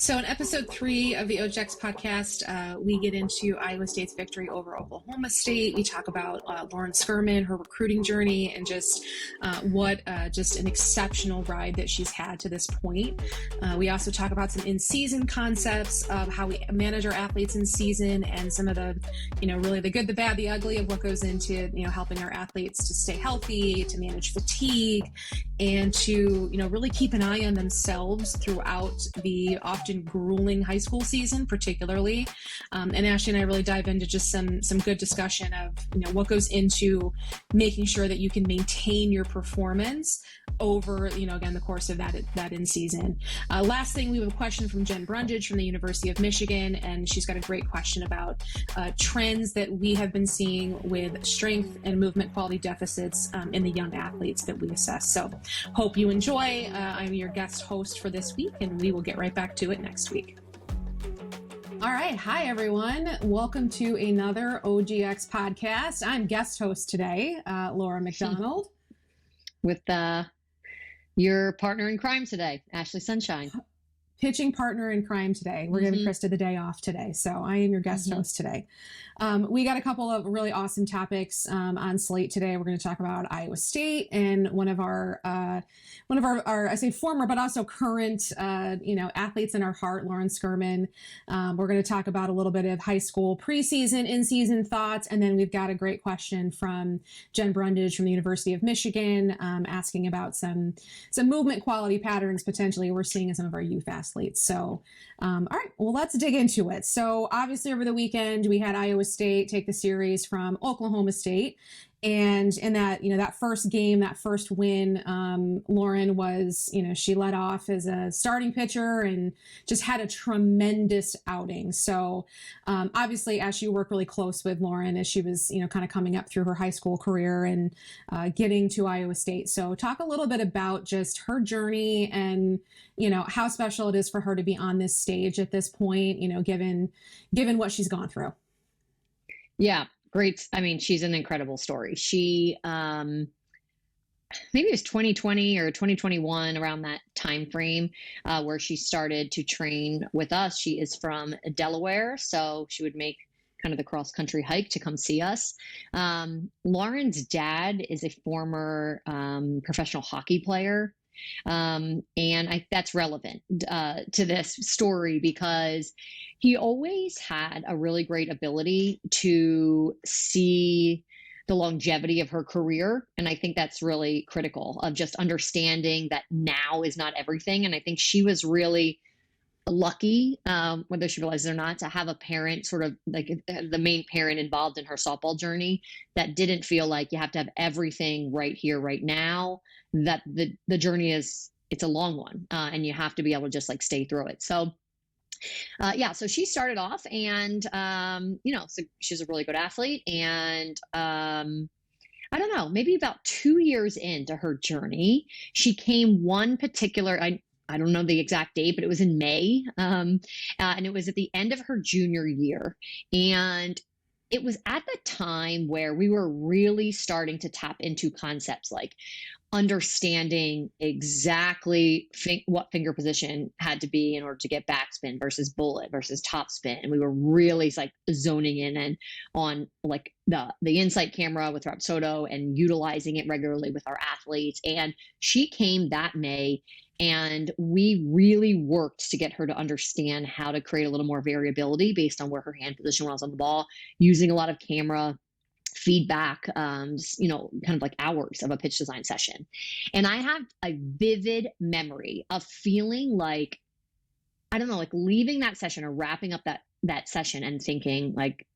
So in episode 3 of the OGX podcast, we get into Iowa State's victory over Oklahoma State. We talk about Lauren Schurman, her recruiting journey, and just what just an exceptional ride that she's had to this point. We also talk about some in-season concepts of how we manage our athletes in season and some of the, really the good, the bad, the ugly of what goes into, helping our athletes to stay healthy, to manage fatigue, and to, really keep an eye on themselves throughout the often grueling high school season, particularly. And Ashley and I really dive into just some good discussion of, what goes into making sure that you can maintain your performance over, again, the course of that in season. Last thing, we have a question from Jen Brundage from the University of Michigan, and she's got a great question about trends that we have been seeing with strength and movement quality deficits in the young athletes that we assess. So hope you enjoy. I'm your guest host for this week, and we will get right back to it next week. All right. Hi, everyone. Welcome to another OGX podcast. I'm guest host today, Lauren McDonald. With your partner in crime today, Ashley Sunshine. Pitching partner in crime today. We're giving Krista the day off today. So I am your guest host today. We got a couple of really awesome topics on slate today. We're going to talk about Iowa State and one of our I say former, but also current, athletes in our heart, Lauren Schurman. We're going to talk about a little bit of high school preseason, in-season thoughts. And then we've got a great question from Jen Brundage from the University of Michigan, asking about some movement quality patterns potentially we're seeing in some of our youth athletes. So, all right, well, let's dig into it. So obviously over the weekend, we had Iowa State take the series from Oklahoma State. And in that, that first game, that first win, Lauren was, she led off as a starting pitcher and just had a tremendous outing. So obviously, as you work really close with Lauren as she was, kind of coming up through her high school career and getting to Iowa State. So talk a little bit about just her journey and, how special it is for her to be on this stage at this point, given what she's gone through. Yeah. Great. I mean, she's an incredible story. She, maybe it was 2020 or 2021, around that time frame, where she started to train with us. She is from Delaware, so she would make kind of the cross country hike to come see us. Lauren's dad is a former professional hockey player. And that's relevant to this story because he always had a really great ability to see the longevity of her career. And I think that's really critical of just understanding that now is not everything. And I think she was really lucky, whether she realizes it or not, to have a parent, sort of like the main parent involved in her softball journey, that didn't feel like you have to have everything right here, right now, that the journey it's a long one, and you have to be able to just like stay through it. So so she started off and, so she's a really good athlete. And I don't know, maybe about 2 years into her journey, she came one particular, I don't know the exact date, but it was in May. And it was at the end of her junior year. And it was at the time where we were really starting to tap into concepts like understanding exactly what finger position had to be in order to get backspin versus bullet versus topspin. And we were really like zoning in and on like the insight camera with Rapsodo and utilizing it regularly with our athletes. And she came that May, and we really worked to get her to understand how to create a little more variability based on where her hand position was on the ball, using a lot of camera feedback, kind of like hours of a pitch design session. And I have a vivid memory of feeling like, I don't know, like leaving that session or wrapping up that session and thinking like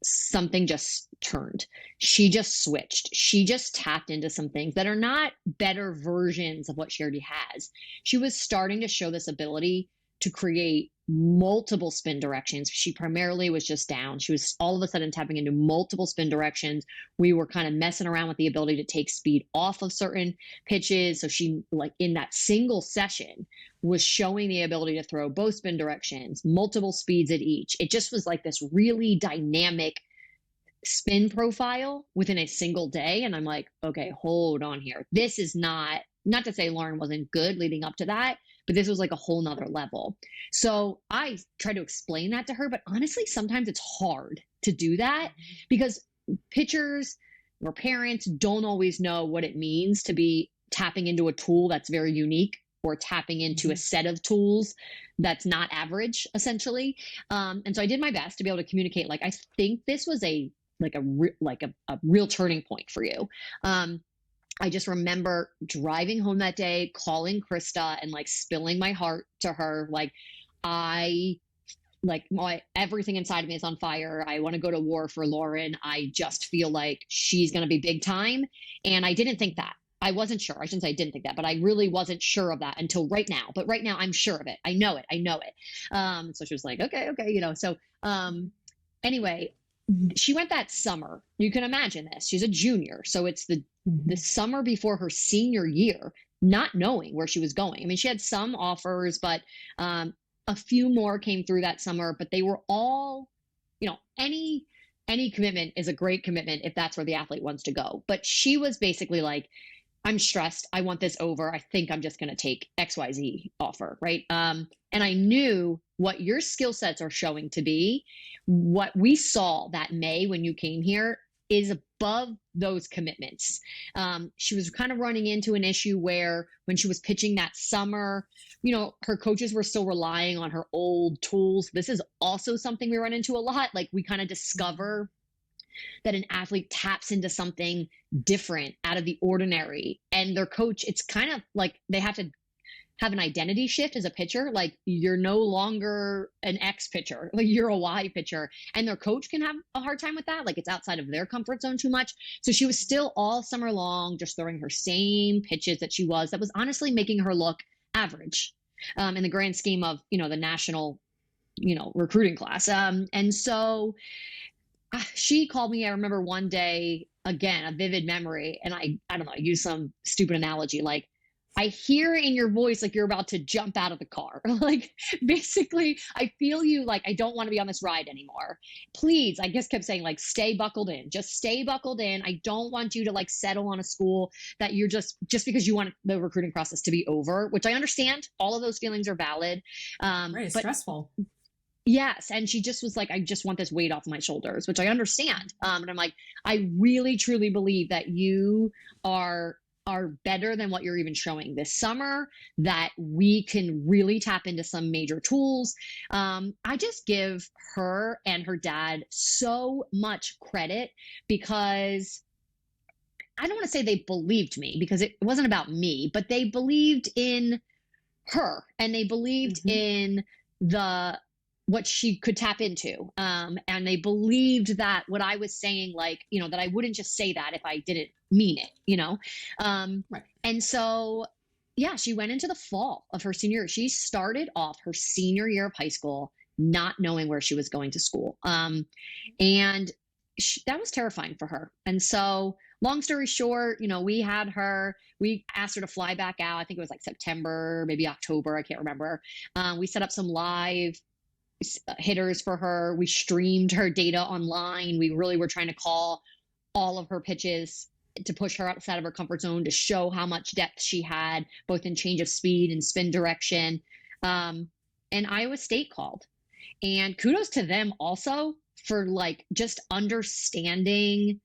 something just turned. She just switched. She just tapped into some things that are not better versions of what she already has. She was starting to show this ability to create multiple spin directions. She primarily was just down. She was all of a sudden tapping into multiple spin directions. We were kind of messing around with the ability to take speed off of certain pitches. So she, like in that single session, was showing the ability to throw both spin directions, multiple speeds at each. It just was like this really dynamic spin profile within a single day. And I'm like, okay, hold on here. This is not to say Lauren wasn't good leading up to that, but this was like a whole nother level. So I tried to explain that to her, but honestly, sometimes it's hard to do that because pitchers or parents don't always know what it means to be tapping into a tool that's very unique or tapping into a set of tools that's not average, essentially. And so I did my best to be able to communicate, like, I think this was a real turning point for you. I just remember driving home that day, calling Krista and like spilling my heart to her. Like, everything inside of me is on fire. I want to go to war for Lauren. I just feel like she's going to be big time. And I didn't think that. I wasn't sure. I shouldn't say I didn't think that, but I really wasn't sure of that until right now. But right now I'm sure of it. I know it. So she was like, okay. So anyway, she went that summer. You can imagine this. She's a junior. So it's the summer before her senior year, not knowing where she was going. I mean, she had some offers, but a few more came through that summer, but they were all, any commitment is a great commitment if that's where the athlete wants to go. But she was basically like, I'm stressed. I want this over. I think I'm just going to take XYZ offer. Right. And I knew what your skill sets are showing to be. What we saw that May when you came here is above those commitments. She was kind of running into an issue where when she was pitching that summer, her coaches were still relying on her old tools. This is also something we run into a lot. Like, we kind of discover that an athlete taps into something different out of the ordinary, and their coach, it's kind of like they have to have an identity shift as a pitcher. Like, you're no longer an X pitcher, like you're a Y pitcher, and their coach can have a hard time with that. Like, it's outside of their comfort zone too much. So she was still all summer long just throwing her same pitches that was honestly making her look average in the grand scheme of, the national, recruiting class. And so she called me. I remember one day, again, a vivid memory. And I don't know, I use some stupid analogy. Like, I hear in your voice like you're about to jump out of the car. Like, basically, I feel you like, I don't want to be on this ride anymore. Please, I just kept saying, like, stay buckled in. Just stay buckled in. I don't want you to like settle on a school that you're just because you want the recruiting process to be over, which I understand. All of those feelings are valid. Right, it's but stressful. Yes. And she just was like, I just want this weight off my shoulders, which I understand. And I'm like, I really, truly believe that you are better than what you're even showing this summer, that we can really tap into some major tools. I just give her and her dad so much credit because I don't want to say they believed me because it wasn't about me, but they believed in her and they believed in what she could tap into. And they believed that what I was saying, like, that I wouldn't just say that if I didn't mean it, Right. And so, yeah, she went into the fall of her senior year. She started off her senior year of high school, not knowing where she was going to school. And that was terrifying for her. And so, long story short, we asked her to fly back out. I think it was like September, maybe October. I can't remember. We set up some live hitters for her. We streamed her data online. We really were trying to call all of her pitches to push her outside of her comfort zone, to show how much depth she had, both in change of speed and spin direction. And Iowa State called. And kudos to them also for like just understanding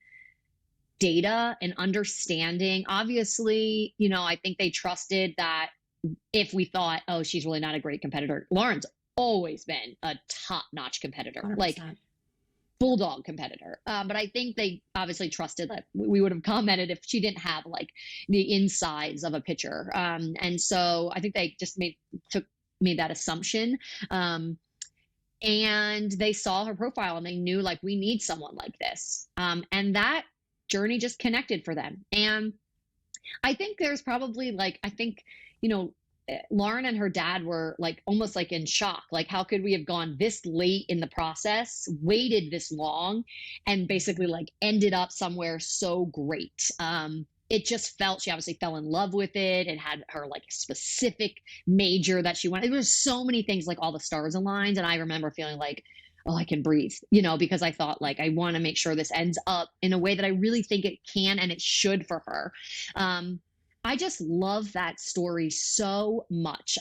data and understanding. Obviously, I think they trusted that if we thought, oh, she's really not a great competitor. Lauren's always been a top-notch competitor, 100%. like bulldog competitor. But I think they obviously trusted that we would have commented if she didn't have like the insides of a pitcher. And so I think they just made that assumption. And they saw her profile and they knew like, we need someone like this. And that journey just connected for them. And I think there's probably Lauren and her dad were like almost like in shock. Like, how could we have gone this late in the process, waited this long, and basically like ended up somewhere so great? It just she obviously fell in love with it. It had her like specific major that she wanted. It was so many things, like all the stars aligned. And I remember feeling like, oh, I can breathe, because I thought like, I want to make sure this ends up in a way that I really think it can and it should for her. I just love that story so much.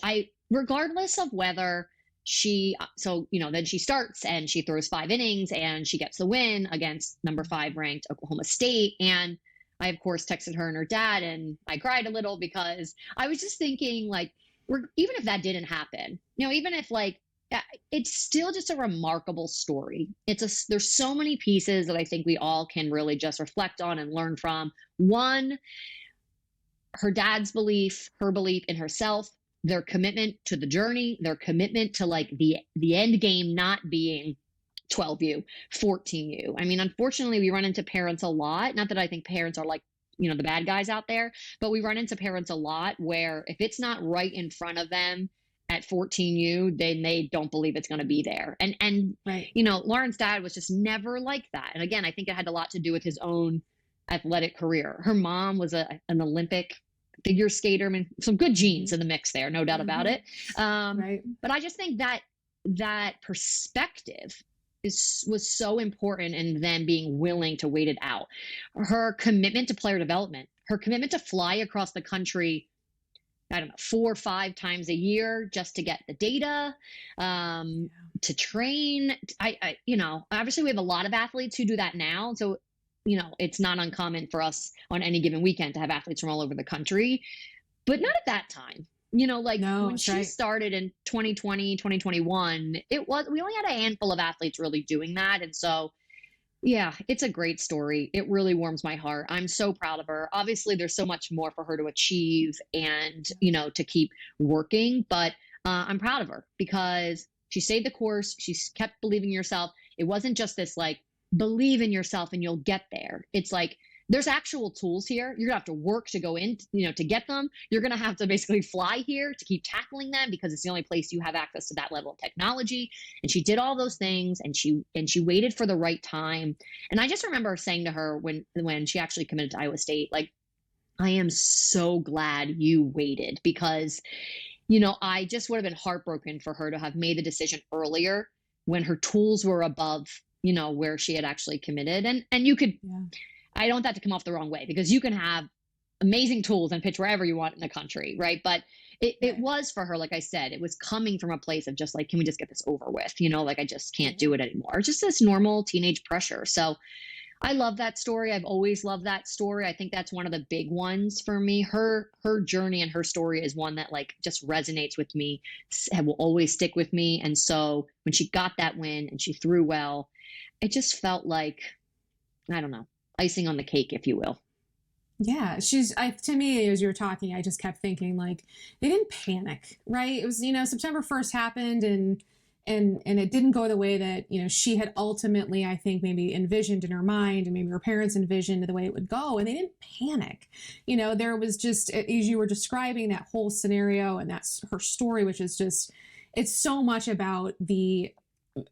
Regardless of whether then she starts and she throws 5 innings and she gets the win against number 5 ranked Oklahoma State. And I, of course, texted her and her dad, and I cried a little because I was just thinking, like, even if that didn't happen, even if it's still just a remarkable story. There's so many pieces that I think we all can really just reflect on and learn from. One, her dad's belief, her belief in herself, their commitment to the journey, their commitment to the end game not being 12U, 14U. I mean, unfortunately, we run into parents a lot. Not that I think parents are the bad guys out there, but we run into parents a lot where if it's not right in front of them at 14U, then they don't believe it's going to be there. And right. Lauren's dad was just never like that. And again, I think it had a lot to do with his own athletic career. Her mom was an Olympic figure skater. I mean, some good genes in the mix there, no doubt about it. Right. But I just think that perspective was so important in them being willing to wait it out. Her commitment to player development, her commitment to fly across the country, I don't know, 4 or 5 times a year just to get the data, to train. Obviously we have a lot of athletes who do that now. So, it's not uncommon for us on any given weekend to have athletes from all over the country, but not at that time. No, when she started in 2020, 2021, we only had a handful of athletes really doing that. And so, yeah, it's a great story. It really warms my heart. I'm so proud of her. Obviously, there's so much more for her to achieve and, to keep working, but I'm proud of her because she stayed the course. She's kept believing in herself. It wasn't just this believe in yourself and you'll get there. It's there's actual tools here. You're gonna have to work to go in, to get them. You're gonna have to basically fly here to keep tackling them because it's the only place you have access to that level of technology. And she did all those things, and she waited for the right time. And I just remember saying to her when she actually committed to Iowa State, I am so glad you waited because, I just would have been heartbroken for her to have made the decision earlier when her tools were above, where she had actually committed. And you could. Yeah. I don't want that to come off the wrong way because you can have amazing tools and pitch wherever you want in the country, right? But it was for her, like I said, it was coming from a place of just can we just get this over with? I just can't do it anymore. Just this normal teenage pressure. So I love that story. I've always loved that story. I think that's one of the big ones for me. Her journey and her story is one that just resonates with me and will always stick with me. And so when she got that win and she threw well, it just felt I don't know, icing on the cake, if you will. Yeah, to me, as you were talking, I just kept thinking they didn't panic, right? It was, September 1st happened and it didn't go the way that, she had ultimately, I think, maybe envisioned in her mind and maybe her parents envisioned the way it would go. And they didn't panic. There was just, as you were describing that whole scenario and that's her story, which is just, it's so much about the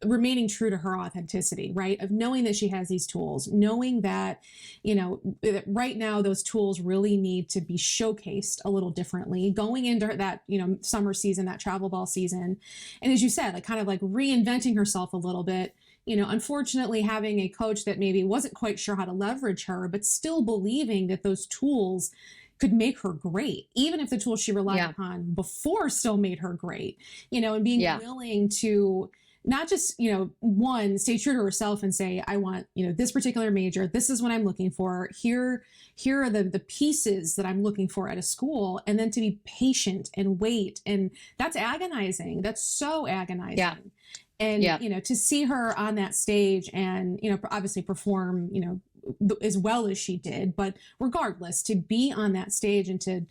remaining true to her authenticity, right? Of knowing that she has these tools, knowing that, that right now those tools really need to be showcased a little differently going into that, summer season, that travel ball season. And as you said, kind of reinventing herself a little bit, unfortunately having a coach that maybe wasn't quite sure how to leverage her, but still believing that those tools could make her great, even if the tools she relied upon before still made her great, and being willing to not just, one, stay true to herself and say, I want, this particular major, this is what I'm looking for. Here are the pieces that I'm looking for at a school. And then to be patient and wait. And that's agonizing. That's so agonizing. Yeah. And, to see her on that stage and, obviously perform, as well as she did, but regardless, to be on that stage and to,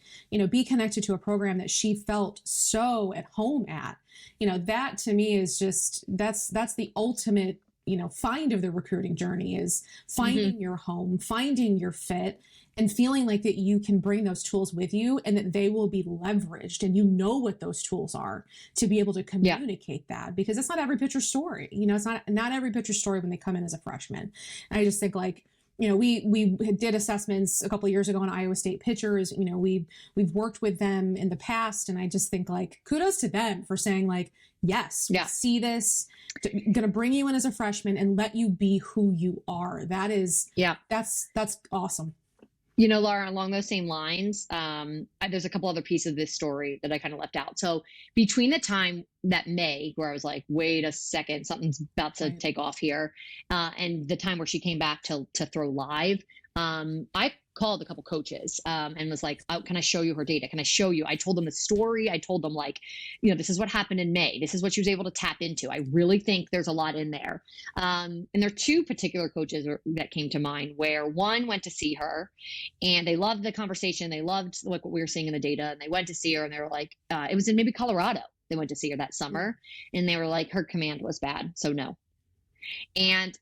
be connected to a program that she felt so at home at, that to me is just, that's the ultimate, find of the recruiting journey is finding your home, finding your fit, and feeling that you can bring those tools with you and that they will be leveraged and what those tools are to be able to communicate that, because it's not every pitcher's story. It's not every pitcher's story when they come in as a freshman. And I just think we did assessments a couple of years ago on Iowa State pitchers. We've worked with them in the past, and I just think kudos to them for saying yes, we see this, going to bring you in as a freshman and let you be who you are. That is, that's awesome. Laura, along those same lines, there's a couple other pieces of this story that I kind of left out. So between the time that May, where I was like, wait a second, something's about to take off here, and the time where she came back to throw live, I called a couple coaches and was like, oh, can I show you her data? Can I show you? I told them the story. I told them like, this is what happened in May. This is what she was able to tap into. I really think there's a lot in there. And there are two particular coaches that came to mind where one went to see her and they loved the conversation. They loved like what we were seeing in the data, and they went to see her and they were like, it was in maybe Colorado. They went to see her that summer and they were like, her command was bad. So no. And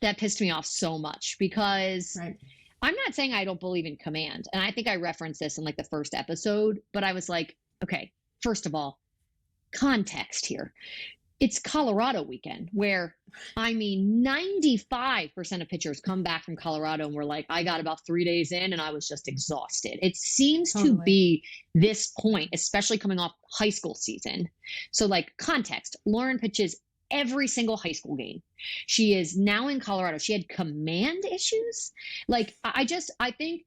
that pissed me off so much because I'm not saying I don't believe in command. And I think I referenced this in like the first episode, but I was like, okay, first of all, context here. It's Colorado weekend where, 95% of pitchers come back from Colorado and we're like, I got about 3 days in and I was just exhausted. It seems to be this point, especially coming off high school season. So like context, Lauren pitches every single high school game. She is now in Colorado. She had command issues. Like I think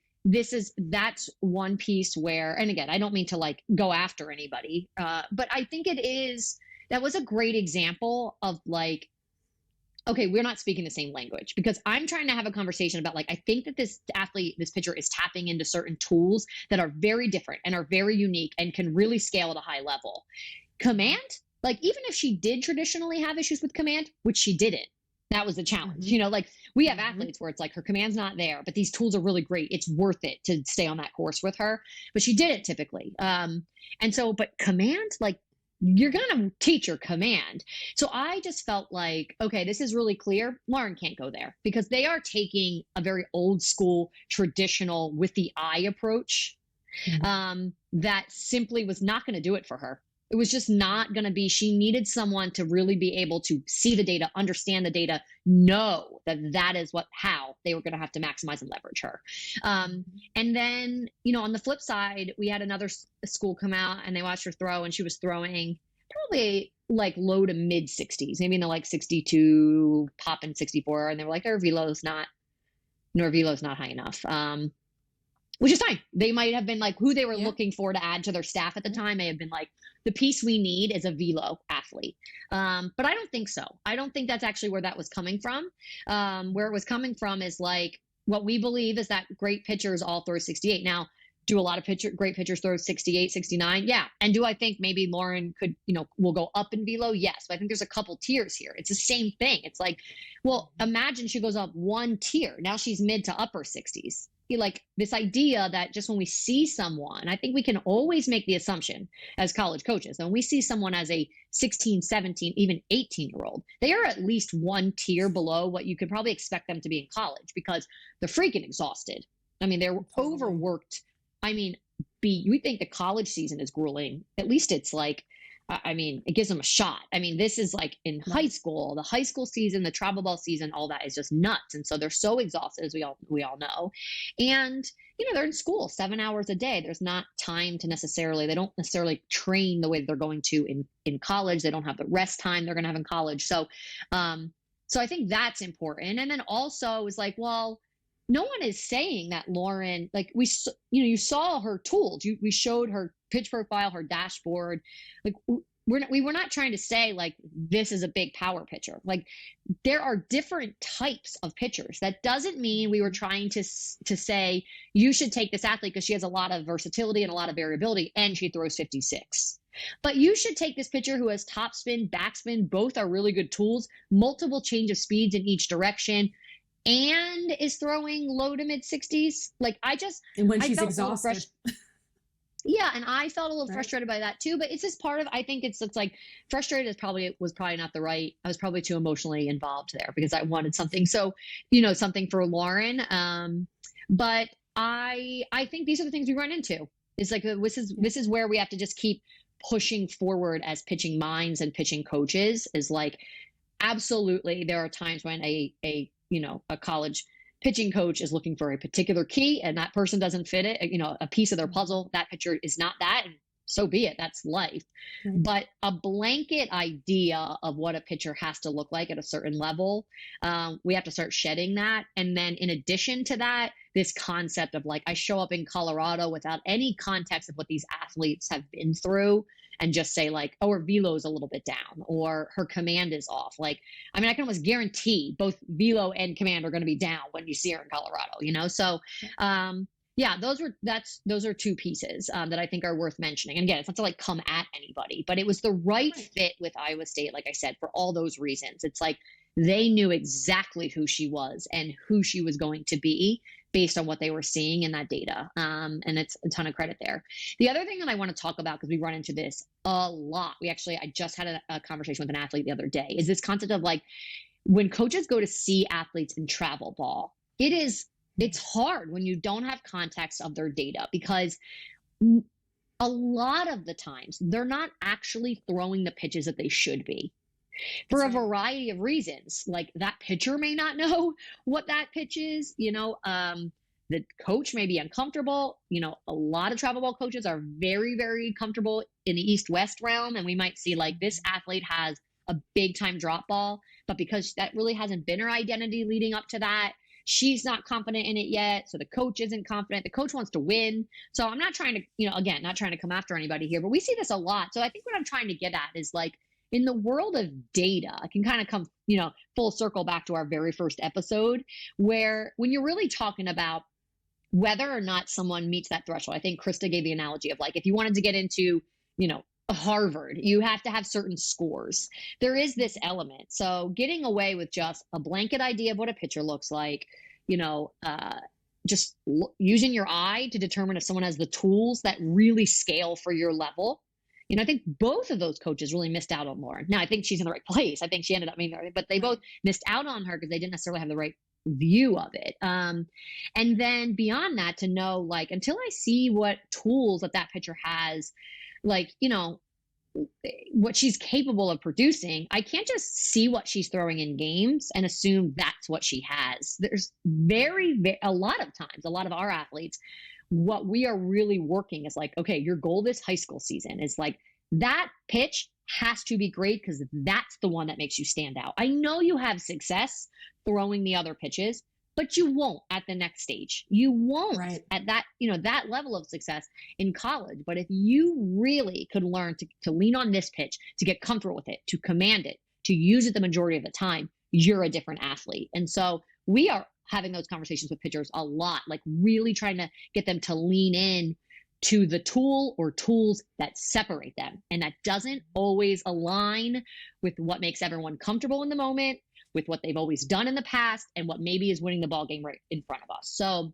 that's one piece where, and again, I don't mean to like go after anybody, but I think that was a great example of like, okay, we're not speaking the same language, because I'm trying to have a conversation about like, I think that this pitcher is tapping into certain tools that are very different and are very unique and can really scale at a high level. Command, like even if she did traditionally have issues with command, which she didn't, that was the challenge. Like we have athletes where it's like her command's not there, but these tools are really great. It's worth it to stay on that course with her, but she didn't typically. But command, like you're going to teach your command. So I just felt like, okay, this is really clear. Lauren can't go there because they are taking a very old school, traditional with the eye approach that simply was not going to do it for her. It was just not going to be, she needed someone to really be able to see the data, understand the data, know that is how they were going to have to maximize and leverage her. And then, on the flip side, we had another school come out and they watched her throw, and she was throwing probably like low to mid 60s, maybe in the like 62, popping 64. And they were like, her velo's not high enough. Which is fine. They might have been like who they were looking for to add to their staff at the time may have been like, the piece we need is a velo athlete. But I don't think so. I don't think that's actually where that was coming from. Where it was coming from is like, what we believe is that great pitchers all throw 68. Now, do a lot of great pitchers throw 68, 69? Yeah. And do I think maybe Lauren could, will go up in velo? Yes. But I think there's a couple tiers here. It's the same thing. It's like, well, imagine she goes up one tier. Now she's mid to upper 60s. Like this idea that just when we see someone, I think we can always make the assumption as college coaches, when we see someone as a 16, 17, even 18-year-old, they are at least one tier below what you could probably expect them to be in college because they're freaking exhausted. They're overworked. We think the college season is grueling. At least it's like, it gives them a shot. This is like in high school, the high school season, the travel ball season, all that is just nuts. And so they're so exhausted, as we all know. And, they're in school 7 hours a day. There's not time to they don't necessarily train the way they're going to in college. They don't have the rest time they're going to have in college. So I think that's important. And then also is like, well, no one is saying that Lauren, like you saw her tools. We showed her pitch profile, her dashboard. Like we were not trying to say like this is a big power pitcher. Like there are different types of pitchers. That doesn't mean we were trying to say you should take this athlete because she has a lot of versatility and a lot of variability and she throws 56. But you should take this pitcher who has top spin, backspin. Both are really good tools. Multiple change of speeds in each direction. And is throwing low to mid 60s. Like and when she's exhausted. Yeah, and I felt a little frustrated by that too. But it's just part of. I think it's like frustrated was probably not the right. I was probably too emotionally involved there because I wanted something. So something for Lauren. But I think these are the things we run into. It's like this is where we have to just keep pushing forward as pitching minds and pitching coaches. Is like absolutely there are times when a college pitching coach is looking for a particular key and that person doesn't fit it, a piece of their puzzle. That pitcher is not that. And so be it. That's life. Right. But a blanket idea of what a pitcher has to look like at a certain level, we have to start shedding that. And then in addition to that, this concept of like, I show up in Colorado without any context of what these athletes have been through and just say like, oh, her velo is a little bit down or her command is off. Like, I mean, I can almost guarantee both velo and command are going to be down when you see her in Colorado, you know? So, yeah, those are two pieces that I think are worth mentioning. And again, it's not to like come at anybody, but it was the right fit with Iowa State, like I said, for all those reasons. It's like they knew exactly who she was and who she was going to be based on what they were seeing in that data. And it's a ton of credit there. The other thing that I want to talk about, because we run into this a lot, I just had a conversation with an athlete the other day, is this concept of like when coaches go to see athletes in travel ball, it's hard when you don't have context of their data, because a lot of the times they're not actually throwing the pitches that they should be for a variety of reasons. Like that pitcher may not know what that pitch is, you know, the coach may be uncomfortable. You know, a lot of travel ball coaches are very, very comfortable in the East-West realm. And we might see like this athlete has a big time drop ball, but because that really hasn't been her identity leading up to that, she's not confident in it yet. So the coach isn't confident. The coach wants to win. So I'm not trying to, you know, again, not trying to come after anybody here, but we see this a lot. So I think what I'm trying to get at is like, in the world of data, I can kind of come, you know, full circle back to our very first episode, where when you're really talking about whether or not someone meets that threshold, I think Krista gave the analogy of like, if you wanted to get into, you know, Harvard, you have to have certain scores. There is this element. So getting away with just a blanket idea of what a pitcher looks like, you know, just using your eye to determine if someone has the tools that really scale for your level. You know, I think both of those coaches really missed out on Lauren. Now, I think she's in the right place. I think she ended up being there, but they both missed out on her because they didn't necessarily have the right view of it. And then beyond that, to know, like, until I see what tools that pitcher has, like, you know, what she's capable of producing, I can't just see what she's throwing in games and assume that's what she has. There's a lot of times, a lot of our athletes, what we are really working is like, okay, your goal this high school season is like, that pitch has to be great because that's the one that makes you stand out. I know you have success throwing the other pitches, but you won't at the next stage. You won't at that, you know, that level of success in college. But if you really could learn to lean on this pitch, to get comfortable with it, to command it, to use it the majority of the time, you're a different athlete. And so we are having those conversations with pitchers a lot, like really trying to get them to lean in to the tool or tools that separate them. And that doesn't always align with what makes everyone comfortable in the moment, with what they've always done in the past, and what maybe is winning the ball game right in front of us. So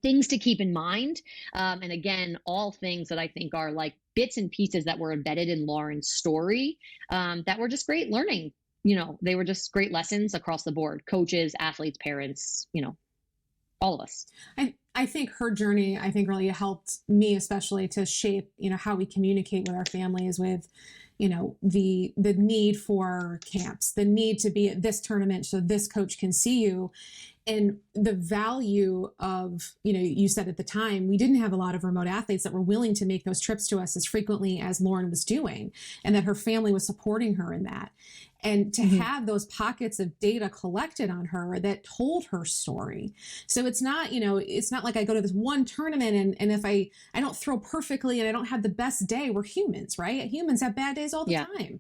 things to keep in mind. And again, all things that I think are like bits and pieces that were embedded in Lauren's story that were just great learning. You know, they were just great lessons across the board, coaches, athletes, parents, you know, all of us. I think her journey, really helped me, especially to shape, you know, how we communicate with our families with, you know, the need for camps, the need to be at this tournament so this coach can see you. And the value of, you know, you said at the time, we didn't have a lot of remote athletes that were willing to make those trips to us as frequently as Lauren was doing, and that her family was supporting her in that. And to have those pockets of data collected on her that told her story. So it's not, you know, it's not like I go to this one tournament and if I don't throw perfectly and I don't have the best day, we're humans, right? Humans have bad days all the time.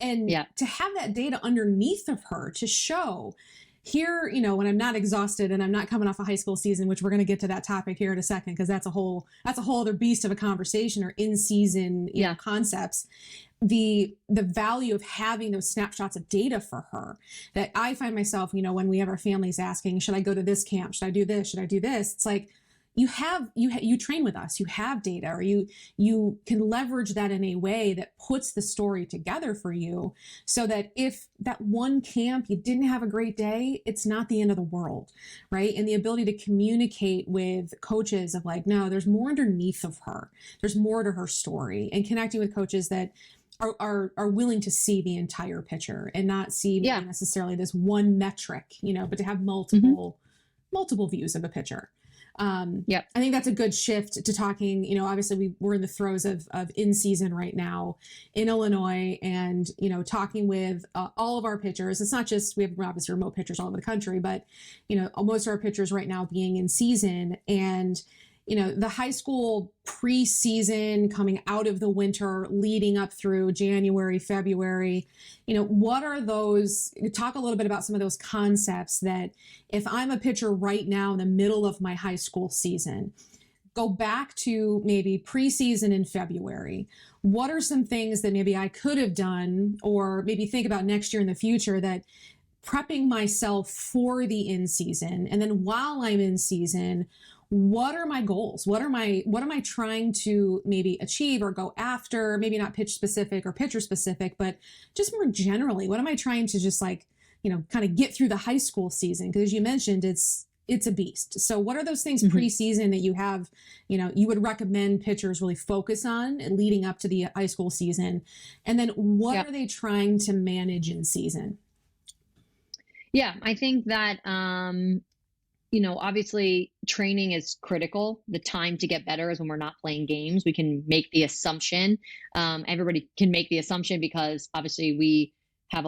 And to have that data underneath of her to show here, you know, when I'm not exhausted and I'm not coming off a high school season, which we're going to get to that topic here in a second, because that's a whole other beast of a conversation, or in season you know, concepts. The value of having those snapshots of data for her, that I find myself, you know, when we have our families asking, should I go to this camp? Should I do this? Should I do this? It's like, you train with us, you have data, or you can leverage that in a way that puts the story together for you, so that if that one camp you didn't have a great day, it's not the end of the world, right? And the ability to communicate with coaches of like, no, there's more underneath of her, there's more to her story, and connecting with coaches that are willing to see the entire picture and not see necessarily this one metric, you know, but to have multiple views of a picture. I think that's a good shift to talking, obviously we're in the throes of in season right now in Illinois, and, talking with all of our pitchers. It's not just, we have obviously remote pitchers all over the country, but, most of our pitchers right now being in season, and, the high school preseason coming out of the winter leading up through January, February, what are those, talk a little bit about some of those concepts that if I'm a pitcher right now in the middle of my high school season, go back to maybe preseason in February. What are some things that maybe I could have done, or maybe think about next year in the future, that prepping myself for the in season? And then while I'm in season, what are my goals? What am I trying to maybe achieve or go after? Maybe not pitch specific or pitcher specific, but just more generally, what am I trying to just kind of get through the high school season? Because as you mentioned, it's a beast. So what are those things preseason that you have, you would recommend pitchers really focus on leading up to the high school season? And then what are they trying to manage in season? Yeah, I think that, obviously training is critical. The time to get better is when we're not playing games. We can make the assumption. Everybody can make the assumption because obviously we have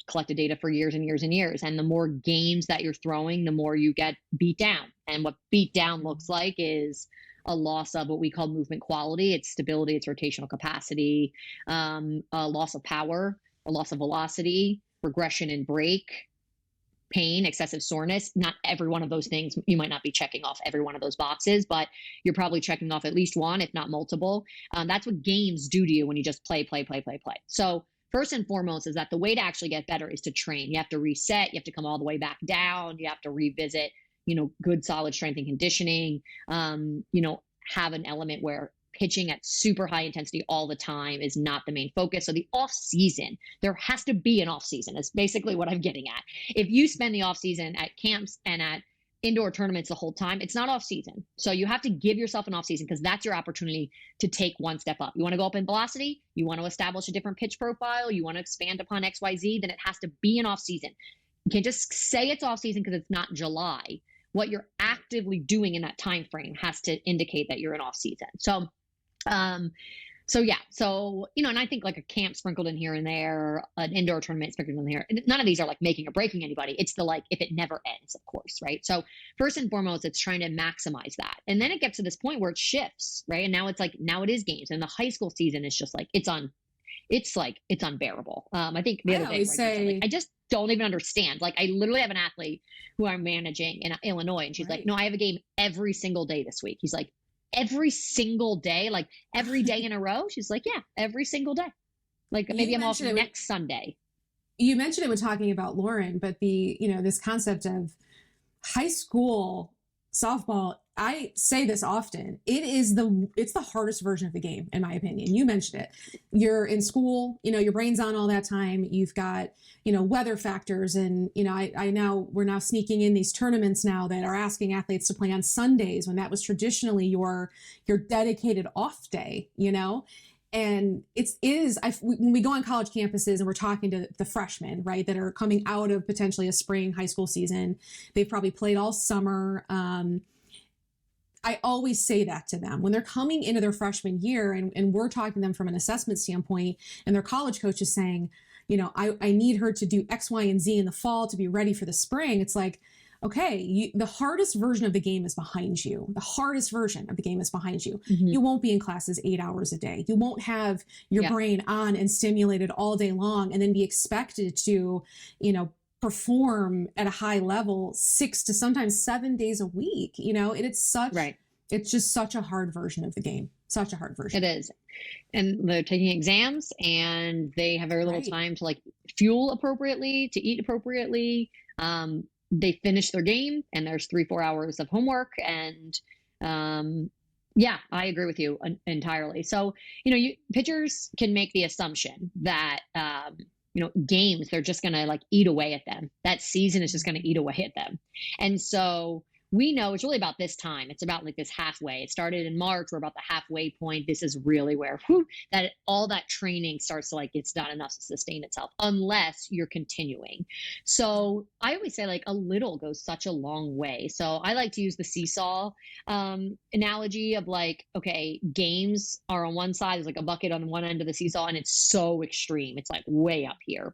collected data for years and years and years. And the more games that you're throwing, the more you get beat down. And what beat down looks like is a loss of what we call movement quality. It's stability, it's rotational capacity, a loss of power, a loss of velocity, regression in break, pain, excessive soreness. Not every one of those things, you might not be checking off every one of those boxes, but you're probably checking off at least one, if not multiple. That's what games do to you when you just play. So first and foremost is that the way to actually get better is to train. You have to reset, you have to come all the way back down, you have to revisit, good solid strength and conditioning, have an element where pitching at super high intensity all the time is not the main focus. So the off season, there has to be an off season. That's basically what I'm getting at. If you spend the off season at camps and at indoor tournaments the whole time, it's not off season. So you have to give yourself an off season, because that's your opportunity to take one step up. You want to go up in velocity, you want to establish a different pitch profile, you want to expand upon XYZ, then it has to be an off season. You can't just say it's off season because it's not July. What you're actively doing in that time frame has to indicate that you're in off season. So and I think like a camp sprinkled in here and there, an indoor tournament sprinkled in there, none of these are like making or breaking anybody. It's the if it never ends, of course, right? So first and foremost, it's trying to maximize that. And then it gets to this point where it shifts, right? And now now it is games. And the high school season is just it's unbearable. I think the other day, I just don't even understand. I literally have an athlete who I'm managing in Illinois, and she's like, no, I have a game every single day this week. He's like, every single day, every day in a row? She's like, yeah, every single day. Maybe I'm off next Sunday. You mentioned it when talking about Lauren, but this concept of high school softball, I say this often, it's the hardest version of the game, in my opinion. You mentioned it. You're in school, your brain's on all that time. You've got, weather factors. And, we're now sneaking in these tournaments now that are asking athletes to play on Sundays, when that was traditionally your dedicated off day, And when we go on college campuses and we're talking to the freshmen, right, that are coming out of potentially a spring high school season, they've probably played all summer. I always say that to them when they're coming into their freshman year, and we're talking to them from an assessment standpoint, and their college coach is saying, I need her to do X, Y, and Z in the fall to be ready for the spring. It's like, okay, the hardest version of the game is behind you. The hardest version of the game is behind you. Mm-hmm. You won't be in classes 8 hours a day. You won't have your brain on and stimulated all day long and then be expected to, perform at a high level 6 to sometimes 7 days a week. It's just such a hard version of the game. Such a hard version. It is. And they're taking exams, and they have very little time to fuel appropriately, to eat appropriately. They finish their game, and there's 3-4 hours of homework. And I agree with you entirely. So, pitchers can make the assumption that, games, they're just going to eat away at them. That season is just going to eat away at them. And so we know it's really about this time. It's about like this halfway. It started in March. We're about the halfway point. This is really where that all that training starts to like, it's not enough to sustain itself unless you're continuing. So I always say like a little goes such a long way. So I like to use the seesaw analogy of like, okay, games are on one side, there's like a bucket on one end of the seesaw, and it's so extreme. It's like way up here.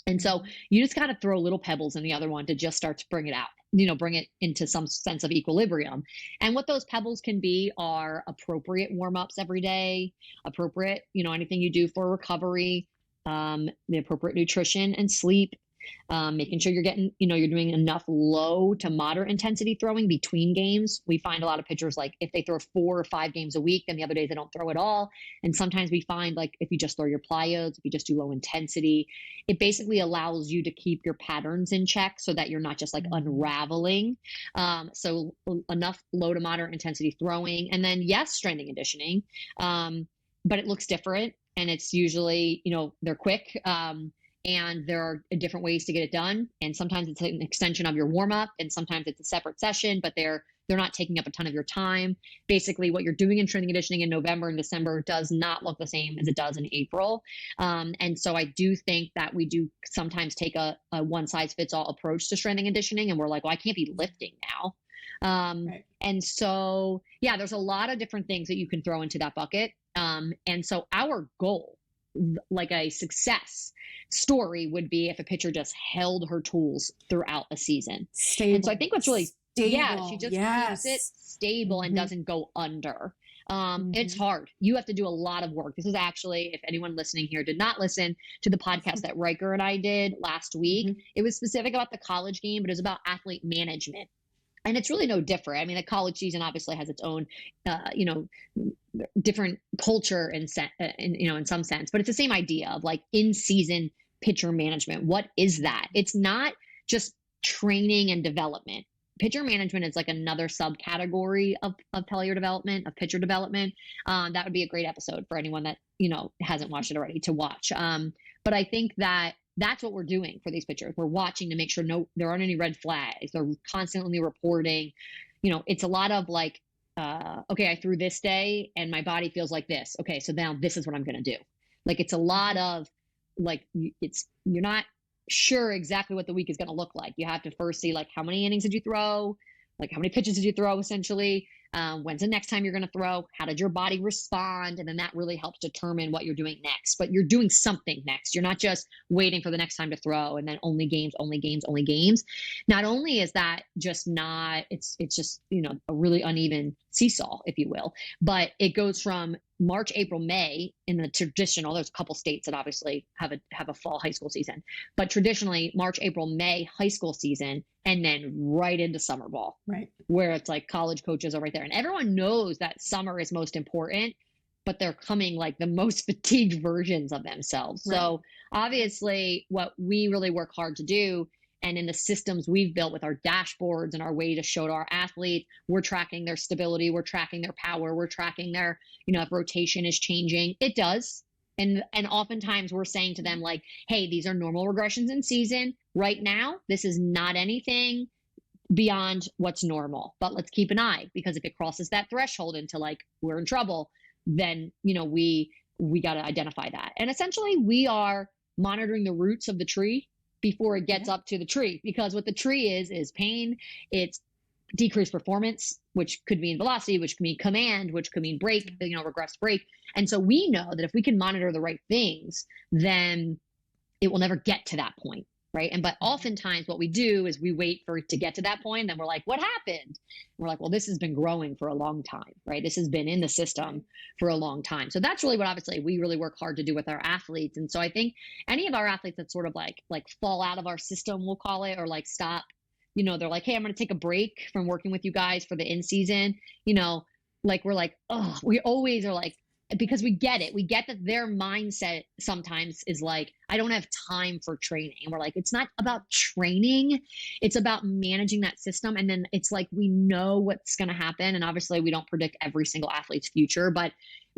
And so you just got to throw little pebbles in the other one to just start to bring it out, bring it into some sense of equilibrium. And what those pebbles can be are appropriate warm-ups every day, appropriate, anything you do for recovery, the appropriate nutrition and sleep, making sure you're getting, you're doing enough low to moderate intensity throwing between games. We find a lot of pitchers, like if they throw 4 or 5 games a week, then the other days they don't throw at all. And sometimes we find like if you just throw your plyos, if you just do low intensity, it basically allows you to keep your patterns in check so that you're not just like unraveling. So enough low to moderate intensity throwing, and then yes, strength and conditioning, but it looks different. And it's usually, they're quick. And there are different ways to get it done. And sometimes it's an extension of your warm up, and sometimes it's a separate session, but they're not taking up a ton of your time. Basically, what you're doing in strength and conditioning in November and December does not look the same as it does in April. And so I do think that we do sometimes take a one size fits all approach to strength and conditioning. And we're like, well, I can't be lifting now. Right. And so, yeah, there's a lot of different things that you can throw into that bucket. And so our goal, like a success story, would be if a pitcher just held her tools throughout the season. Stable. And so I think what's really stable. Yeah, she just keeps it stable and doesn't go under. It's hard. You have to do a lot of work. This is actually, if anyone listening here did not listen to the podcast that Riker and I did last week, it was specific about the college game, but it was about athlete management. And it's really no different. I mean, the college season obviously has its own, different culture in some sense, but it's the same idea of like in-season pitcher management. What is that? It's not just training and development. Pitcher management is like another subcategory of player development, of pitcher development. That would be a great episode for anyone that, hasn't watched it already to watch. But I think that that's what we're doing for these pitchers. We're watching to make sure there aren't any red flags. They're constantly reporting. It's a lot of like, okay, I threw this day and my body feels like this. Okay, so now this is what I'm going to do. Like, it's a lot of like, you're not sure exactly what the week is going to look like. You have to first see like, how many innings did you throw? Like, how many pitches did you throw essentially? When's the next time you're going to throw? How did your body respond? And then that really helps determine what you're doing next. But you're doing something next. You're not just waiting for the next time to throw and then only games, only games, only games. Not only is that just not, it's just, a really uneven seesaw, if you will, but it goes from March, April, May in the traditional, there's a couple states that obviously have a fall high school season, but traditionally March, April, May high school season, and then right into summer ball, right? Where it's like college coaches are right there. And everyone knows that summer is most important, but they're coming like the most fatigued versions of themselves. Right. So obviously what we really work hard to do, and in the systems we've built with our dashboards and our way to show to our athletes, we're tracking their stability, we're tracking their power, we're tracking their, if rotation is changing. It does. And oftentimes we're saying to them like, hey, these are normal regressions in season. Right now, this is not anything beyond what's normal, but let's keep an eye, because if it crosses that threshold into like, we're in trouble, then, we got to identify that. And essentially we are monitoring the roots of the tree before it gets up to the tree, because what the tree is pain, it's decreased performance, which could mean velocity, which could mean command, which could mean break, regressed break. And so we know that if we can monitor the right things, then it will never get to that point. Right. But oftentimes what we do is we wait for it to get to that point. And then we're like, what happened? And we're like, well, this has been growing for a long time. Right. This has been in the system for a long time. So that's really what obviously we really work hard to do with our athletes. And so I think any of our athletes that sort of like fall out of our system, we'll call it, or like stop, they're like, hey, I'm going to take a break from working with you guys for the in season, like we're like, oh, we always are like, because we get it. We get that their mindset sometimes is like, I don't have time for training. And we're like, it's not about training. It's about managing that system. And then it's like, we know what's going to happen. And obviously we don't predict every single athlete's future, but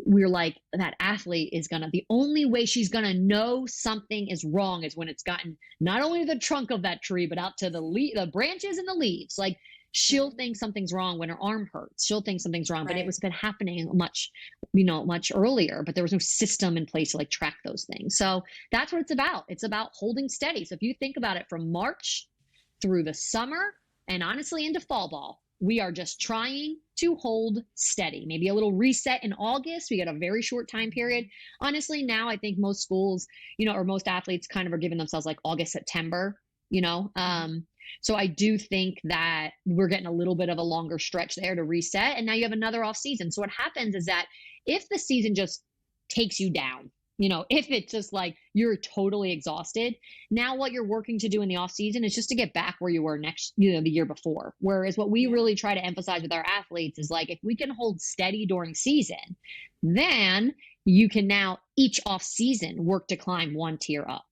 we're like, that athlete is the only way she's going to know something is wrong is when it's gotten not only to the trunk of that tree, but out to the branches and the leaves. Like, she'll think something's wrong when her arm hurts. She'll think something's wrong, but it Right. was been happening much earlier, but there was no system in place to like track those things. So that's what it's about. It's about holding steady. So if you think about it from March through the summer and honestly into fall ball, we are just trying to hold steady. Maybe a little reset in August. We get a very short time period. Honestly, now I think most schools, or most athletes kind of are giving themselves like August, September, so I do think that we're getting a little bit of a longer stretch there to reset. And now you have another off season. So what happens is that if the season just takes you down, if it's just like you're totally exhausted, now what you're working to do in the off season is just to get back where you were the year before. Whereas what we really try to emphasize with our athletes is like, if we can hold steady during season, then you can now each off season work to climb one tier up.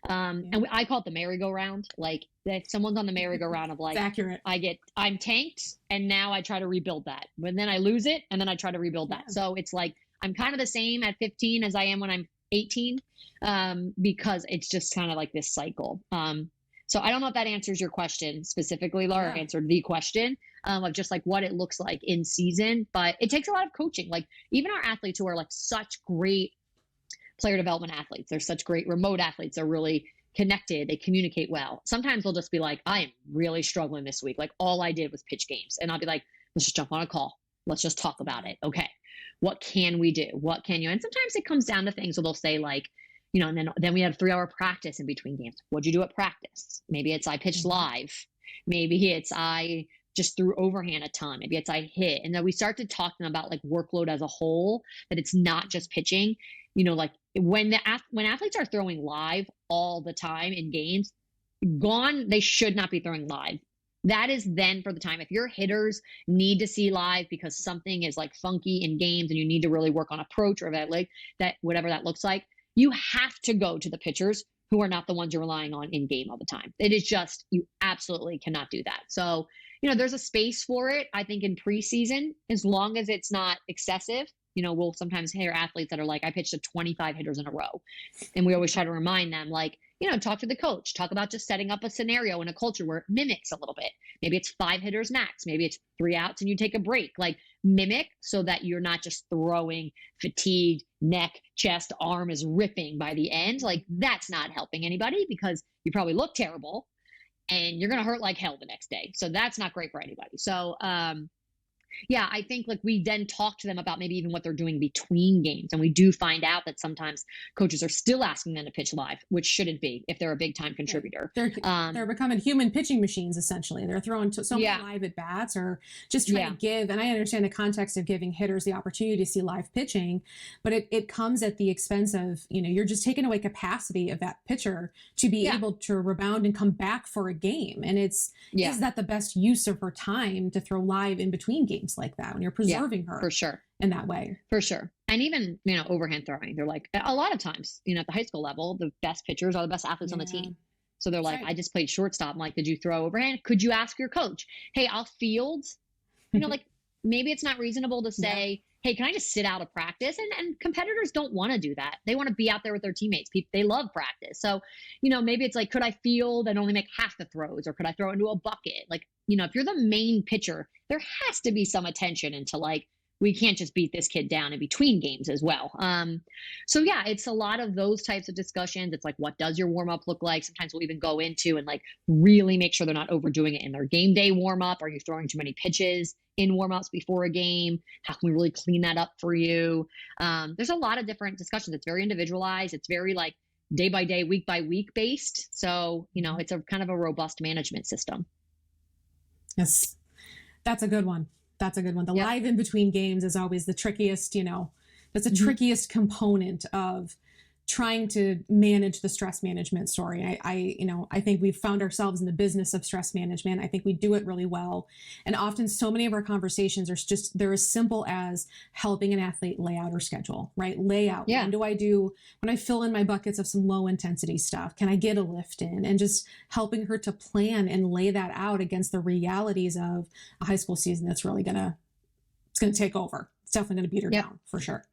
And I call it the merry-go-round. Like if someone's on the merry-go-round of like, It's accurate. I'm tanked and now I try to rebuild that, but then I lose it and then I try to rebuild that. So it's like, I'm kind of the same at 15 as I am when I'm 18, because it's just kind of like this cycle. So I don't know if that answers your question specifically, Laura, answered the question of just like what it looks like in season, but it takes a lot of coaching. Like even our athletes who are like such great player development athletes, they're such great remote athletes, they're really connected, they communicate well. Sometimes they'll just be like, I am really struggling this week. Like all I did was pitch games. And I'll be like, let's just jump on a call. Let's just talk about it. Okay. What can we do? What can you? And sometimes it comes down to things where they'll say like, and then we have 3-hour practice in between games. What'd you do at practice? Maybe it's I pitched live. Maybe it's I just threw overhand a ton. Maybe it's I hit. And then we start to talk to them about like workload as a whole, that it's not just pitching. Like when athletes are throwing live all the time in games, they should not be throwing live. That is then for the time. If your hitters need to see live because something is like funky in games and you need to really work on approach or that whatever that looks like, you have to go to the pitchers who are not the ones you're relying on in game all the time. It is just, you absolutely cannot do that. So, there's a space for it, I think, in preseason, as long as it's not excessive. We'll sometimes hear athletes that are like, I pitched to 25 hitters in a row. And we always try to remind them, like, talk to the coach, talk about just setting up a scenario in a culture where it mimics a little bit. Maybe it's 5 hitters max. Maybe it's 3 outs and you take a break. Like mimic so that you're not just throwing fatigued, neck, chest, arm is ripping by the end. Like that's not helping anybody because you probably look terrible and you're going to hurt like hell the next day. So that's not great for anybody. So, I think like we then talk to them about maybe even what they're doing between games. And we do find out that sometimes coaches are still asking them to pitch live, which shouldn't be if they're a big time contributor. They're becoming human pitching machines, essentially. They're throwing so many live at bats or just trying to give. And I understand the context of giving hitters the opportunity to see live pitching, but it comes at the expense of, you're just taking away capacity of that pitcher to be able to rebound and come back for a game. And is that the best use of her time to throw live in between games like that when you're preserving her for sure in that way? For sure. And even, overhand throwing, they're like, a lot of times, at the high school level, the best pitchers are the best athletes on the team. So they're like, I just played shortstop. I'm like, did you throw overhand? Could you ask your coach, hey, I'll field, like maybe it's not reasonable to say, hey, can I just sit out of practice? And competitors don't want to do that. They want to be out there with their teammates. They love practice. So, maybe it's like, could I field and only make half the throws, or could I throw into a bucket? Like, if you're the main pitcher, there has to be some attention into like, we can't just beat this kid down in between games as well. So it's a lot of those types of discussions. It's like, what does your warm up look like? Sometimes we'll even go into and like really make sure they're not overdoing it in their game day warm up. Are you throwing too many pitches in warm ups before a game? How can we really clean that up for you? There's a lot of different discussions. It's very individualized. It's very like day by day, week by week based. So, it's a kind of a robust management system. Yes, that's a good one. That's a good one. The live in between games is always the trickiest, that's the trickiest component of trying to manage the stress management story. I think we've found ourselves in the business of stress management. I think we do it really well. And often so many of our conversations they're as simple as helping an athlete lay out her schedule, right? Lay out. Yeah. When I fill in my buckets of some low intensity stuff, can I get a lift in? And just helping her to plan and lay that out against the realities of a high school season that's really it's going to take over. It's definitely going to beat her down for sure.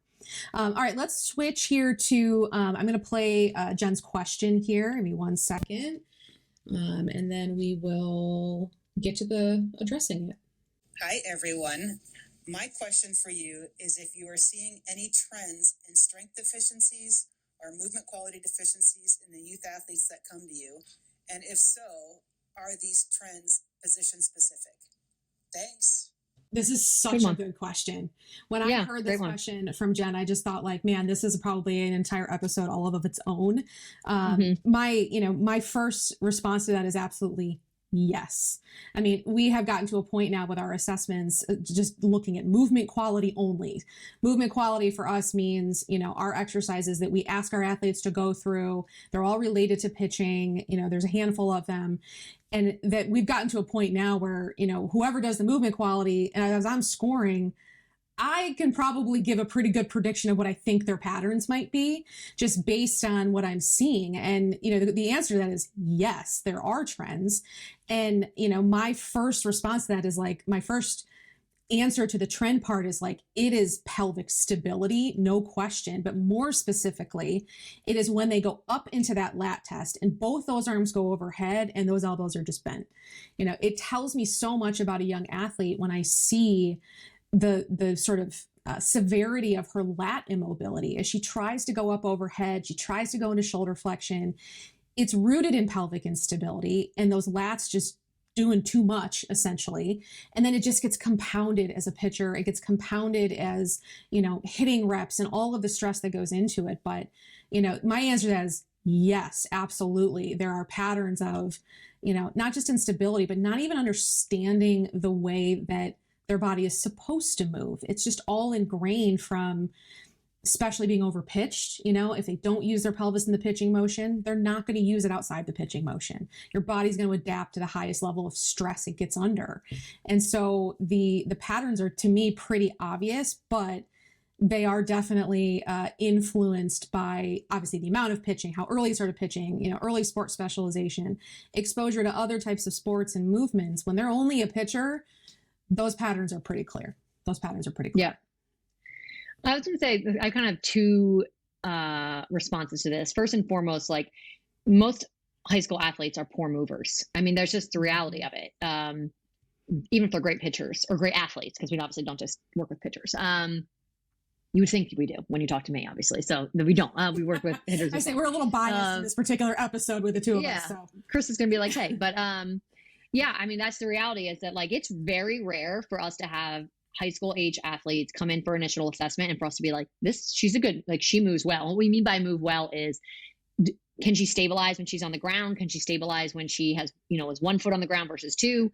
All right, let's switch here to, I'm going to play Jen's question here. Give me 1 second. And then we will get to the addressing it. Hi, everyone. My question for you is if you are seeing any trends in strength deficiencies or movement quality deficiencies in the youth athletes that come to you, and if so, are these trends position specific? Thanks. This is such a good question. When I heard this question from Jen, I just thought like, man, this is probably an entire episode all of its own. My first response to that is absolutely yes. I mean, we have gotten to a point now with our assessments, just looking at movement quality only. Movement quality for us means, our exercises that we ask our athletes to go through, they're all related to pitching, there's a handful of them. And that we've gotten to a point now where, whoever does the movement quality, and as I'm scoring, I can probably give a pretty good prediction of what I think their patterns might be just based on what I'm seeing. And, the answer to that is yes, there are trends. And, my first response to that is like, my first answer to the trend part is like, it is pelvic stability, no question. But more specifically, it is when they go up into that lat test and both those arms go overhead and those elbows are just bent. It tells me so much about a young athlete when I see the sort of severity of her lat immobility as she tries to go up overhead, she tries to go into shoulder flexion. It's rooted in pelvic instability and those lats just doing too much essentially. And then it just gets compounded as a pitcher. It gets compounded as, hitting reps and all of the stress that goes into it. But, my answer to that is yes, absolutely. There are patterns of, not just instability, but not even understanding the way that their body is supposed to move. It's just all ingrained from especially being overpitched. If they don't use their pelvis in the pitching motion, they're not going to use it outside the pitching motion. Your body's going to adapt to the highest level of stress it gets under. And so the patterns are, to me, pretty obvious, but they are definitely influenced by obviously the amount of pitching, how early you started pitching, early sport specialization, exposure to other types of sports and movements. When they're only a pitcher, those patterns are pretty clear. Yeah. I was going to say, I kind of have two responses to this. First and foremost, like most high school athletes are poor movers. I mean, there's just the reality of it. Even if they're great pitchers or great athletes, because we obviously don't just work with pitchers. You would think we do when you talk to me, obviously. So we don't. We work with hitters. I say we're a little biased in this particular episode with the two of us. So Chris is going to be like, hey, but yeah, I mean, that's the reality is that like, it's very rare for us to have high school age athletes come in for initial assessment and for us to be like, she's a good, like she moves well. What we mean by move well is, can she stabilize when she's on the ground? Can she stabilize when she has, is 1 foot on the ground versus 2?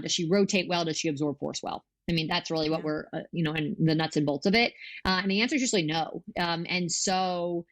Does she rotate well? Does she absorb force well? I mean, that's really what we're, and the nuts and bolts of it. And the answer is usually no. And so,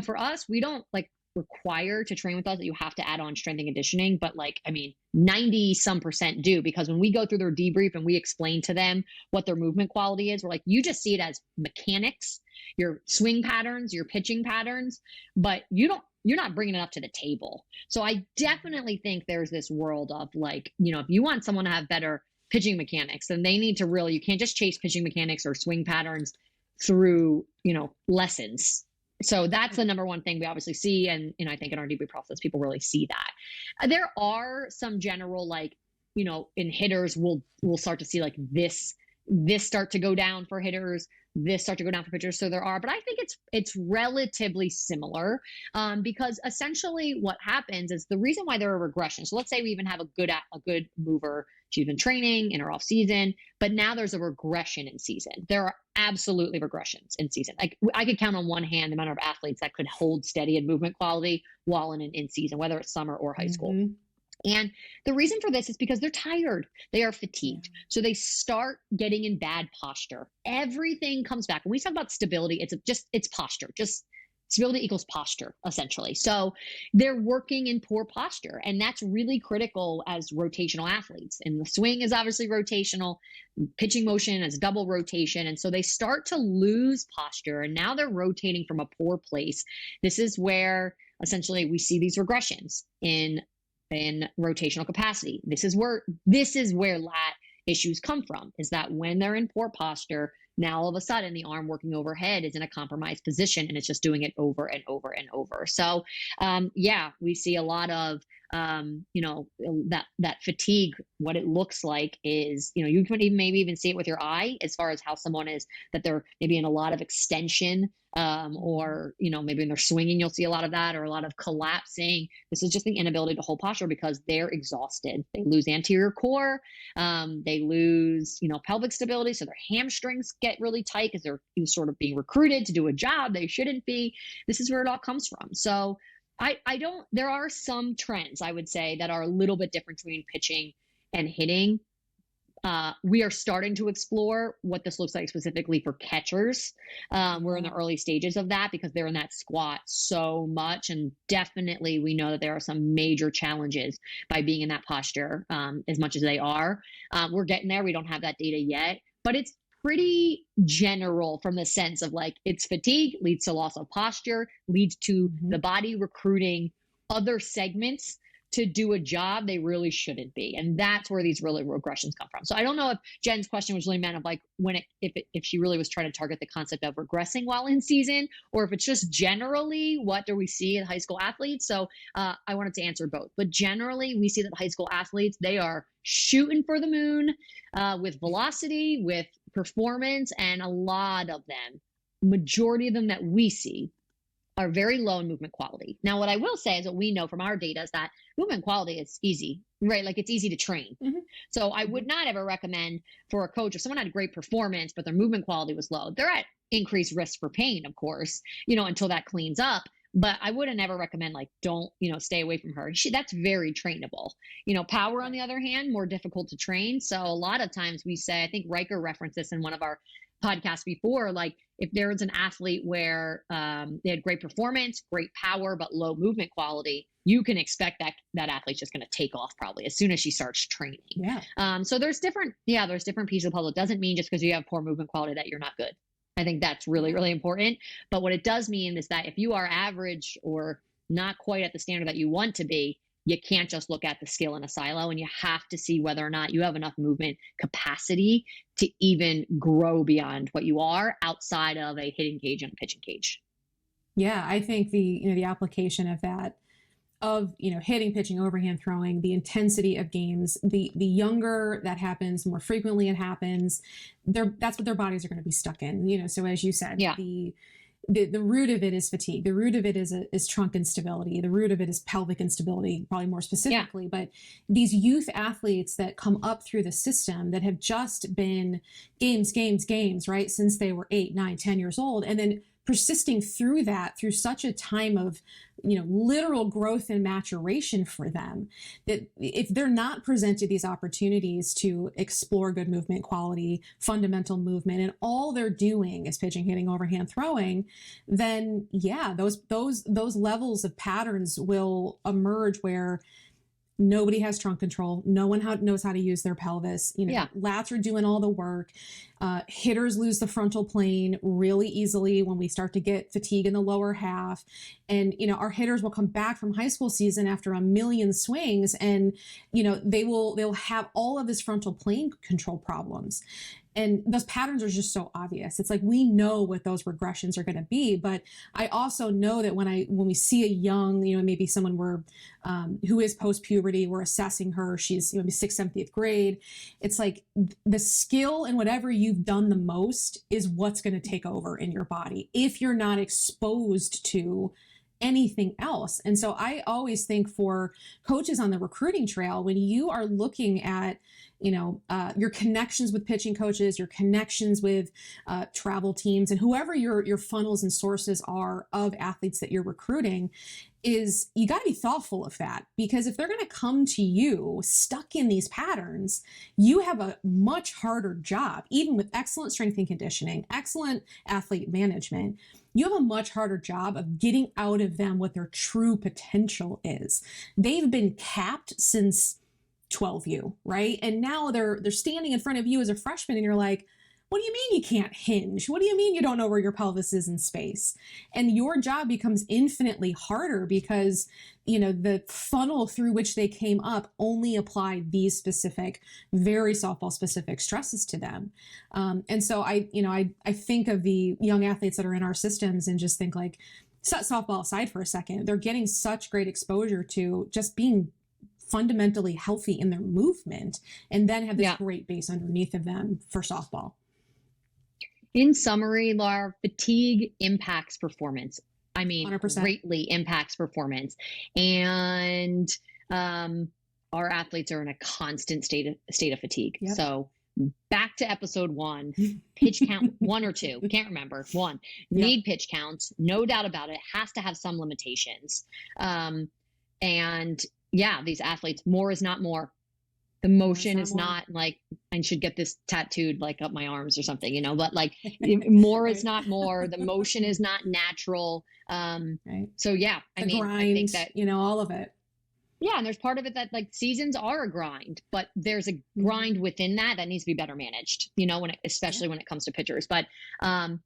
for us, we don't like require to train with us that you have to add on strength and conditioning, but 90% do, because when we go through their debrief and we explain to them what their movement quality is, we're like, you just see it as mechanics, your swing patterns, your pitching patterns, but you're not bringing it up to the table. So I definitely think there's this world of like, if you want someone to have better pitching mechanics, then they need to really, you can't just chase pitching mechanics or swing patterns through, lessons. So that's the number one thing we obviously see. And I think in our debrief process, people really see that. There are some general, in hitters, we'll start to see like this start to go down for hitters, this start to go down for pitchers. So there are, but I think it's relatively similar because essentially what happens is the reason why there are regressions. So let's say we even have a good mover. She's been training in her off season, but now there's a regression in season. There are absolutely regressions in season. Like I could count on one hand the amount of athletes that could hold steady in movement quality while in an in season, whether it's summer or high school. And the reason for this is because they're tired. They are fatigued. So they start getting in bad posture. Everything comes back. When we talk about stability, it's posture. Just stability equals posture, essentially. So they're working in poor posture. And that's really critical as rotational athletes. And the swing is obviously rotational. Pitching motion is double rotation. And so they start to lose posture. And now they're rotating from a poor place. This is where essentially we see these regressions in rotational capacity. This is where lat issues come from, is that when they're in poor posture, now all of a sudden the arm working overhead is in a compromised position and it's just doing it over and over and over. So we see a lot of that fatigue, what it looks like is, you can maybe even see it with your eye as far as how someone is, that they're maybe in a lot of extension, or, maybe when they're swinging, you'll see a lot of that, or a lot of collapsing. This is just the inability to hold posture because they're exhausted. They lose anterior core. They lose, pelvic stability. So their hamstrings get really tight because they're sort of being recruited to do a job they shouldn't be. This is where it all comes from. So there are some trends, I would say, that are a little bit different between pitching and hitting. We are starting to explore what this looks like specifically for catchers. We're in the early stages of that because they're in that squat so much. And definitely we know that there are some major challenges by being in that posture, as much as they are. We're getting there. We don't have that data yet, but it's pretty general from the sense of like, it's fatigue leads to loss of posture, leads to the body recruiting other segments to do a job they really shouldn't be. And that's where these really regressions come from. So I don't know if Jen's question was really meant of like if she really was trying to target the concept of regressing while in season, or if it's just generally what do we see in high school athletes. So I wanted to answer both, but generally we see that high school athletes, they are shooting for the moon, with velocity, with performance, and a lot of them, majority of them that we see, are very low in movement quality. Now, what I will say is what we know from our data is that movement quality is easy, right? Like it's easy to train. So I would not ever recommend for a coach, if someone had great performance, but their movement quality was low, they're at increased risk for pain, of course, until that cleans up. But I wouldn't ever recommend like, don't, stay away from her. That's very trainable. Power, on the other hand, more difficult to train. So a lot of times we say, I think Riker referenced this in one of our podcast before, like if there was an athlete where they had great performance, great power, but low movement quality, you can expect that athlete's just going to take off probably as soon as she starts training. Yeah. So there's different pieces of the puzzle. It doesn't mean just because you have poor movement quality that you're not good. I think that's really, really important. But what it does mean is that if you are average or not quite at the standard that you want to be, you can't just look at the skill in a silo, and you have to see whether or not you have enough movement capacity to even grow beyond what you are outside of a hitting cage and a pitching cage. Yeah, I think the application of that, of hitting, pitching, overhand throwing, the intensity of games, the younger that happens, more frequently it happens, that's what their bodies are going to be stuck in. So as you said, the root of it is fatigue. The root of it is trunk instability. The root of it is pelvic instability, probably more specifically. Yeah. But these youth athletes that come up through the system that have just been games, right, since they were 8, 9, 10 years old, and then persisting through that, through such a time of, literal growth and maturation for them, that if they're not presented these opportunities to explore good movement quality, fundamental movement, and all they're doing is pitching, hitting, overhand throwing, then those levels of patterns will emerge where nobody has trunk control. No one knows how to use their pelvis. Lats are doing all the work. Hitters lose the frontal plane really easily when we start to get fatigue in the lower half. And, our hitters will come back from high school season after a million swings, and, they'll have all of this frontal plane control problems. And those patterns are just so obvious. It's like, we know what those regressions are going to be, but I also know that when we see a young, maybe someone who is post-puberty, we're assessing her, she's maybe 6th, 7th, 8th grade. It's like the skill and whatever you've done the most is what's going to take over in your body if you're not exposed to anything else. And so I always think for coaches on the recruiting trail, when you are looking at your connections with pitching coaches, your connections with travel teams, and whoever your funnels and sources are of athletes that you're recruiting, is you got to be thoughtful of that. Because if they're going to come to you stuck in these patterns, you have a much harder job, even with excellent strength and conditioning, excellent athlete management. You have a much harder job of getting out of them what their true potential is. They've been capped since 12U, right? And now they're standing in front of you as a freshman, and you're like, what do you mean you can't hinge? What do you mean you don't know where your pelvis is in space? And your job becomes infinitely harder because, the funnel through which they came up only applied these specific, very softball specific stresses to them. And so I think of the young athletes that are in our systems and just think like, set softball aside for a second. They're getting such great exposure to just being fundamentally healthy in their movement, and then have this great base underneath of them for softball. In summary, Laura, fatigue impacts performance. 100%. Greatly impacts performance. And our athletes are in a constant state of fatigue. Yep. So back to episode 1, pitch count 1 or 2, can't remember, 1. Need pitch counts, no doubt about it, has to have some limitations. And these athletes, more is not more. The motion is not like, I should get this tattooed like up my arms or something, but like more is not more. The motion is not natural. So I think that, all of it. Yeah. And there's part of it that like seasons are a grind, but there's a grind within that needs to be better managed, especially when it comes to pitchers. But I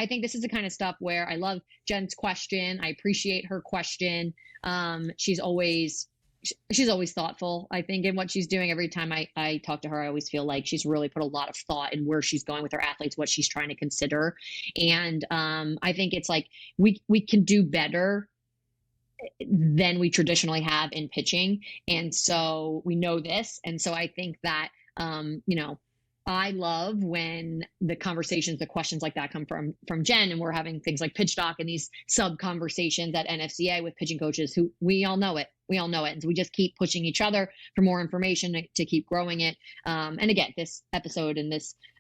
think this is the kind of stuff where I love Jen's question. I appreciate her question. She's always thoughtful, I think, in what she's doing. Every time I talk to her, I always feel like she's really put a lot of thought in where she's going with her athletes, what she's trying to consider. And I think it's like we can do better than we traditionally have in pitching. And so we know this. And so I think that, I love when the conversations, the questions like that come from Jen, and we're having things like pitch doc and these sub conversations at NFCA with pitching coaches who we all know it. And so we just keep pushing each other for more information to keep growing it. And again, this episode and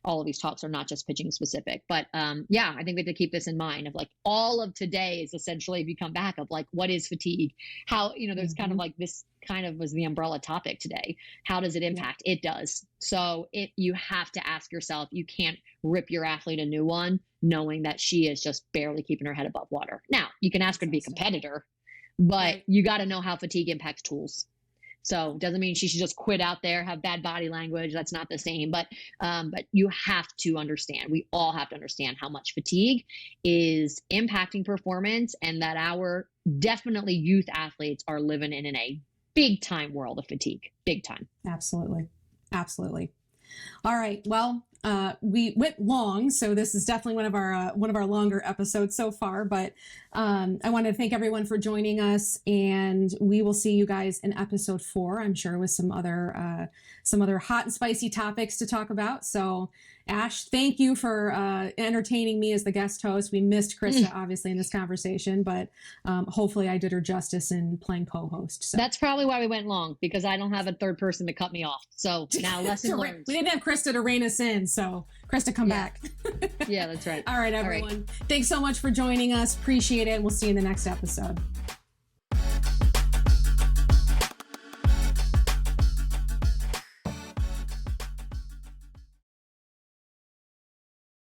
all of these talks are not just pitching specific, but I think we have to keep this in mind of like all of today is essentially, if you come back, of like, what is fatigue? How, there's kind of like this kind of was the umbrella topic today. How does it impact? It does. So you have to ask yourself, you can't rip your athlete a new one knowing that she is just barely keeping her head above water. Now you can ask her to be a competitor, but you got to know how fatigue impacts tools. So it doesn't mean she should just quit out there, have bad body language. That's not the same, but you have to understand, we all have to understand how much fatigue is impacting performance, and that our definitely youth athletes are living in a big time world of fatigue, big time. Absolutely. All right. Well, we went long, so this is definitely one of our longer episodes so far. But I want to thank everyone for joining us, and we will see you guys in episode 4. I'm sure with some other hot and spicy topics to talk about. So, Ash, thank you for entertaining me as the guest host. We missed Krista obviously in this conversation, but hopefully I did her justice in playing co-host. So. That's probably why we went long, because I don't have a third person to cut me off. So now lesson learned. We didn't have Krista to rein us in, so Krista, come back. Yeah, that's right. All right, everyone. Thanks so much for joining us. Appreciate it. We'll see you in the next episode.